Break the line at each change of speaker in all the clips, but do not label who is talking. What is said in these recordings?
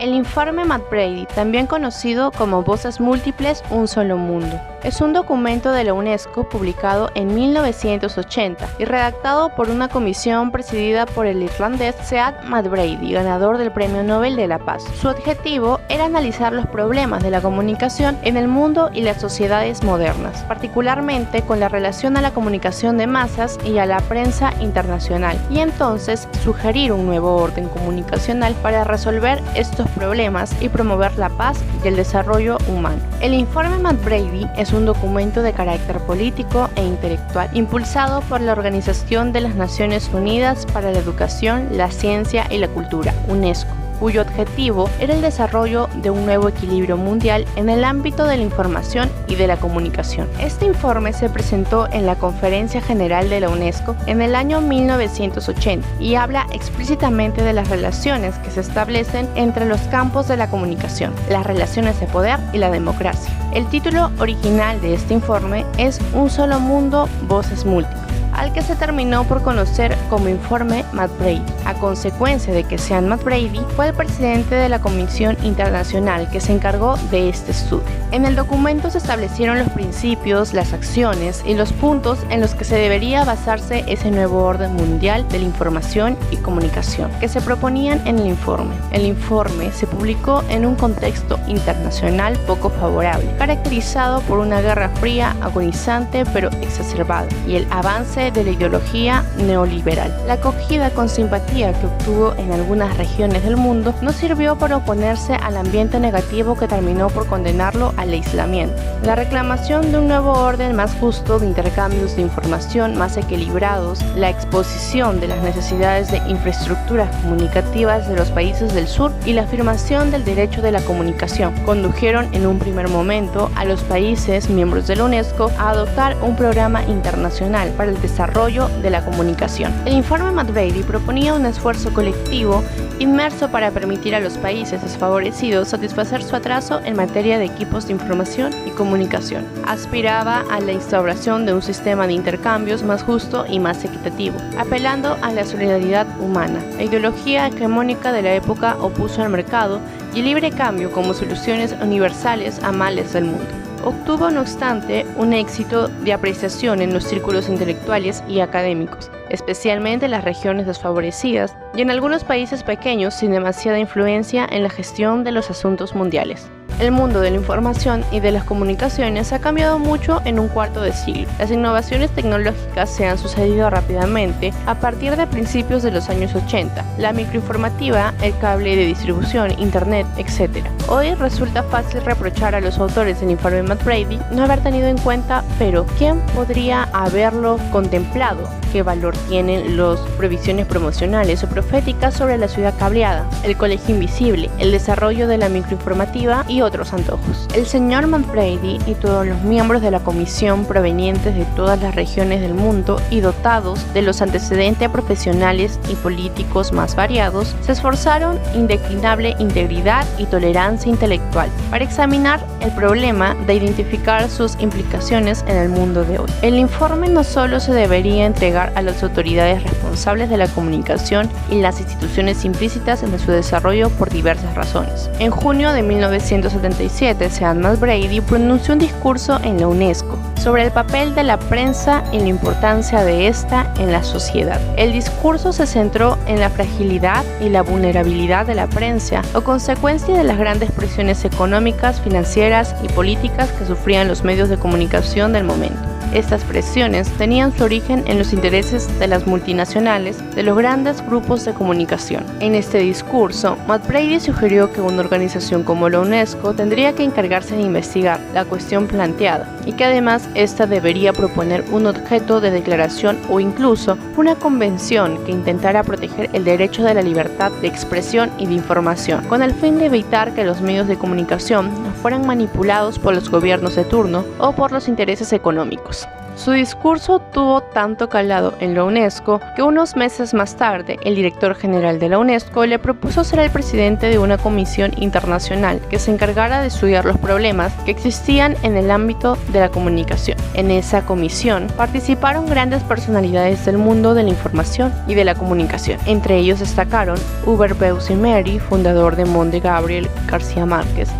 El informe McBrady, también conocido como Voces Múltiples, un solo mundo, es un documento de la UNESCO publicado en 1980 y redactado por una comisión presidida por el irlandés Sean McBrady, ganador del Premio Nobel de la Paz. Su objetivo era analizar los problemas de la comunicación en el mundo y las sociedades modernas, particularmente con la relación a la comunicación de masas y a la prensa internacional, y entonces sugerir un nuevo orden comunicacional para resolver estos problemas y promover la paz y el desarrollo humano. El informe McBrady es un documento de carácter político e intelectual, impulsado por la Organización de las Naciones Unidas para la Educación, la Ciencia y la Cultura, UNESCO, cuyo objetivo era el desarrollo de un nuevo equilibrio mundial en el ámbito de la información y de la comunicación. Este informe se presentó en la Conferencia General de la UNESCO en el año 1980 y habla explícitamente de las relaciones que se establecen entre los campos de la comunicación, las relaciones de poder y la democracia. El título original de este informe es Un solo mundo, voces múltiples, al que se terminó por conocer como Informe McBrady, a consecuencia de que Sean McBrady fue el presidente de la Comisión Internacional que se encargó de este estudio. En el documento se establecieron los principios, las acciones y los puntos en los que se debería basarse ese nuevo orden mundial de la información y comunicación que se proponían en el informe. El informe se publicó en un contexto internacional poco favorable, caracterizado por una guerra fría, agonizante pero exacerbada, y el avance de la ideología neoliberal. La acogida con simpatía que obtuvo en algunas regiones del mundo no sirvió para oponerse al ambiente negativo que terminó por condenarlo al aislamiento. La reclamación de un nuevo orden más justo, de intercambios de información más equilibrados, la exposición de las necesidades de infraestructuras comunicativas de los países del sur y la afirmación del derecho de la comunicación condujeron en un primer momento a los países miembros de la UNESCO a adoptar un programa internacional para el desarrollo de la comunicación. El informe McBrady proponía un esfuerzo colectivo inmerso para permitir a los países desfavorecidos satisfacer su atraso en materia de equipos de información y comunicación. Aspiraba a la instauración de un sistema de intercambios más justo y más equitativo, apelando a la solidaridad humana. La ideología hegemónica de la época opuso al mercado y el libre cambio como soluciones universales a males del mundo. Obtuvo, no obstante, un éxito de apreciación en los círculos intelectuales y académicos, especialmente en las regiones desfavorecidas y en algunos países pequeños sin demasiada influencia en la gestión de los asuntos mundiales. El mundo de la información y de las comunicaciones ha cambiado mucho en un cuarto de siglo. Las innovaciones tecnológicas se han sucedido rápidamente a partir de principios de los años 80, la microinformativa, el cable de distribución, internet, etc. Hoy resulta fácil reprochar a los autores del informe McBrady no haber tenido en cuenta, pero ¿quién podría haberlo contemplado? ¿Qué valor tienen las previsiones promocionales o proféticas sobre la ciudad cableada, el colegio invisible, el desarrollo de la microinformativa y otros antojos? El señor McBrady y todos los miembros de la comisión provenientes de todas las regiones del mundo y dotados de los antecedentes profesionales y políticos más variados, se esforzaron indeclinable integridad y tolerancia intelectual para examinar el problema de identificar sus implicaciones en el mundo de hoy. El informe no solo se debería entregar a las autoridades responsables de la comunicación y las instituciones implícitas en su desarrollo por diversas razones. En junio de 1977, Sean McBrady pronunció un discurso en la UNESCO sobre el papel de la prensa y la importancia de esta en la sociedad. El discurso se centró en la fragilidad y la vulnerabilidad de la prensa a consecuencia de las grandes presiones económicas, financieras y políticas que sufrían los medios de comunicación del momento. Estas presiones tenían su origen en los intereses de las multinacionales de los grandes grupos de comunicación. En este discurso, McBrady sugirió que una organización como la UNESCO tendría que encargarse de investigar la cuestión planteada y que además ésta debería proponer un objeto de declaración o incluso una convención que intentara proteger el derecho de la libertad de expresión y de información, con el fin de evitar que los medios de comunicación fueran manipulados por los gobiernos de turno o por los intereses económicos. Unidos. Su discurso tuvo tanto calado en la UNESCO que unos meses más tarde el director general de la UNESCO le propuso ser el presidente de una comisión internacional que se encargara de estudiar los problemas que existían en el ámbito de la comunicación. En esa comisión participaron grandes personalidades del mundo de la información y de la comunicación. Entre ellos destacaron Hubert Bussy-Mary, fundador de Monde, Gabriel García Márquez,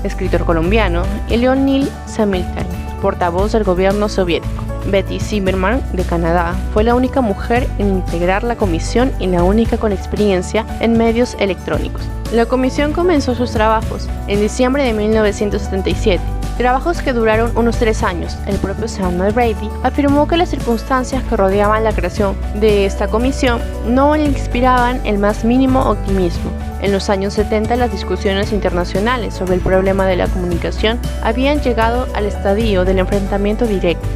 escritor colombiano, y Leonid Samilton, portavoz del gobierno soviético. Betty Zimmerman, de Canadá, fue la única mujer en integrar la comisión y la única con experiencia en medios electrónicos. La comisión comenzó sus trabajos en diciembre de 1977, trabajos que duraron unos 3 años. El propio Sean McBrady afirmó que las circunstancias que rodeaban la creación de esta comisión no le inspiraban el más mínimo optimismo. En los años 70, las discusiones internacionales sobre el problema de la comunicación habían llegado al estadio del enfrentamiento directo.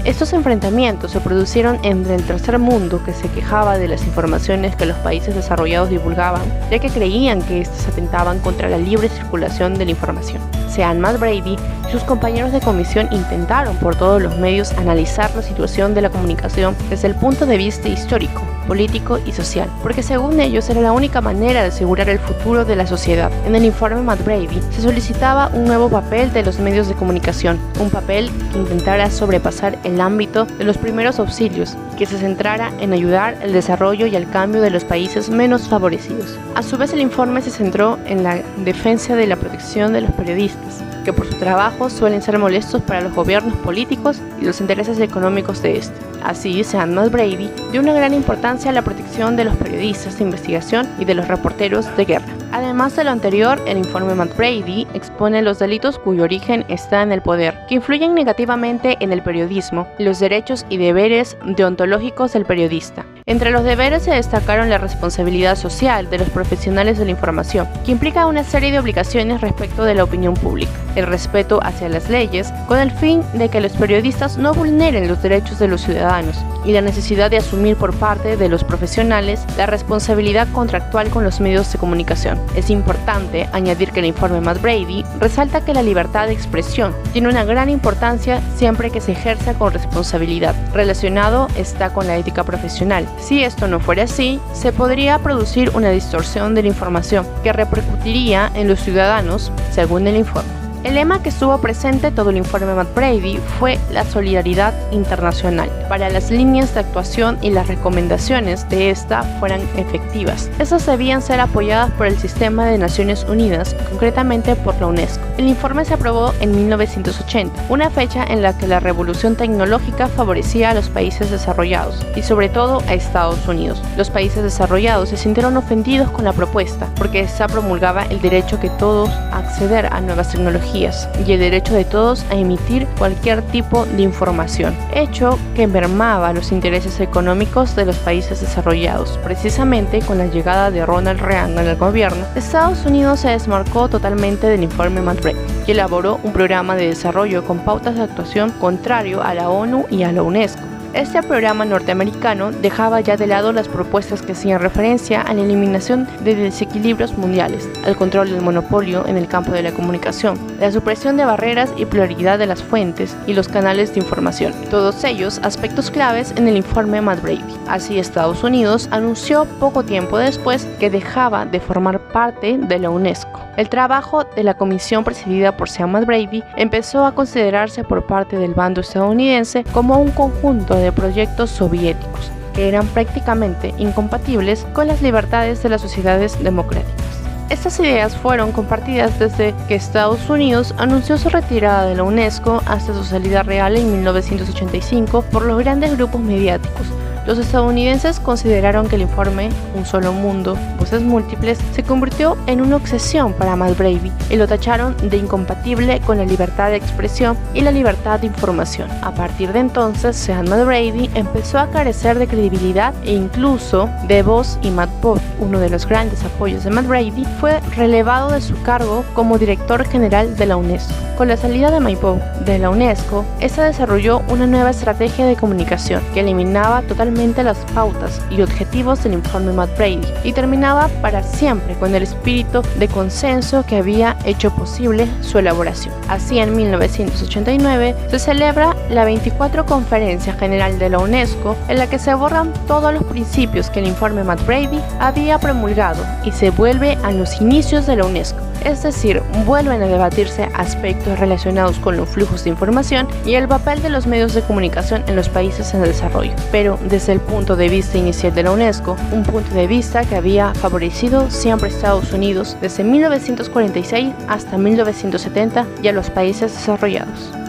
Estos enfrentamientos se producieron entre el tercer mundo, que se quejaba de las informaciones que los países desarrollados divulgaban, ya que creían que éstas atentaban contra la libre circulación de la información. Sean McBrady y sus compañeros de comisión intentaron por todos los medios analizar la situación de la comunicación desde el punto de vista histórico, político y social, porque según ellos era la única manera de asegurar el futuro de la sociedad. En el informe McBrady se solicitaba un nuevo papel de los medios de comunicación, un papel que intentara sobrepasar el ámbito de los primeros auxilios, que se centrara en ayudar al desarrollo y al cambio de los países menos favorecidos. A su vez, el informe se centró en la defensa de la protección de los periodistas, que por su trabajo suelen ser molestos para los gobiernos políticos y los intereses económicos de este. Así, Sean McBrady dio una gran importancia a la protección de los periodistas de investigación y de los reporteros de guerra. Además de lo anterior, el informe McBrady expone los delitos cuyo origen está en el poder, que influyen negativamente en el periodismo, y los derechos y deberes deontológicos del periodista. Entre los deberes se destacaron la responsabilidad social de los profesionales de la información, que implica una serie de obligaciones respecto de la opinión pública, el respeto hacia las leyes, con el fin de que los periodistas no vulneren los derechos de los ciudadanos, y la necesidad de asumir por parte de los profesionales la responsabilidad contractual con los medios de comunicación. Es importante añadir que el informe McBrady resalta que la libertad de expresión tiene una gran importancia siempre que se ejerza con responsabilidad. Relacionado está con la ética profesional. Si esto no fuera así, se podría producir una distorsión de la información que repercutiría en los ciudadanos, según el informe. El lema que estuvo presente todo el informe McBrady fue la solidaridad internacional, para las líneas de actuación y las recomendaciones de esta fueran efectivas. Estas debían ser apoyadas por el Sistema de Naciones Unidas, concretamente por la UNESCO. El informe se aprobó en 1980, una fecha en la que la revolución tecnológica favorecía a los países desarrollados y sobre todo a Estados Unidos. Los países desarrollados se sintieron ofendidos con la propuesta, porque esta promulgaba el derecho que todos a acceder a nuevas tecnologías y el derecho de todos a emitir cualquier tipo de información, hecho que mermaba los intereses económicos de los países desarrollados. Precisamente con la llegada de Ronald Reagan al gobierno, Estados Unidos se desmarcó totalmente del informe McBrady y elaboró un programa de desarrollo con pautas de actuación contrario a la ONU y a la UNESCO. Este programa norteamericano dejaba ya de lado las propuestas que hacían referencia a la eliminación de desequilibrios mundiales, al control del monopolio en el campo de la comunicación, la supresión de barreras y pluralidad de las fuentes y los canales de información, todos ellos aspectos claves en el informe McBrady. Así, Estados Unidos anunció poco tiempo después que dejaba de formar parte de la UNESCO. El trabajo de la comisión presidida por Sean McBrady empezó a considerarse por parte del bando estadounidense como un conjunto de proyectos soviéticos que eran prácticamente incompatibles con las libertades de las sociedades democráticas. Estas ideas fueron compartidas desde que Estados Unidos anunció su retirada de la UNESCO hasta su salida real en 1985 por los grandes grupos mediáticos. Los estadounidenses consideraron que el informe Un Solo Mundo, Voces Múltiples, se convirtió en una obsesión para McBrady y lo tacharon de incompatible con la libertad de expresión y la libertad de información. A partir de entonces, Sean McBrady empezó a carecer de credibilidad e incluso de voz, y Matt Booth, uno de los grandes apoyos de McBrady, fue relevado de su cargo como director general de la UNESCO. Con la salida de Matt Booth de la UNESCO, esta desarrolló una nueva estrategia de comunicación que eliminaba totalmente totalmente las pautas y objetivos del informe McBrady y terminaba para siempre con el espíritu de consenso que había hecho posible su elaboración. Así, en 1989 se celebra la 24 Conferencia General de la UNESCO, en la que se abordan todos los principios que el informe McBrady había promulgado y se vuelve a los inicios de la UNESCO. Es decir, vuelven a debatirse aspectos relacionados con los flujos de información y el papel de los medios de comunicación en los países en desarrollo, pero desde el punto de vista inicial de la UNESCO, un punto de vista que había favorecido siempre a Estados Unidos desde 1946 hasta 1970 y a los países desarrollados.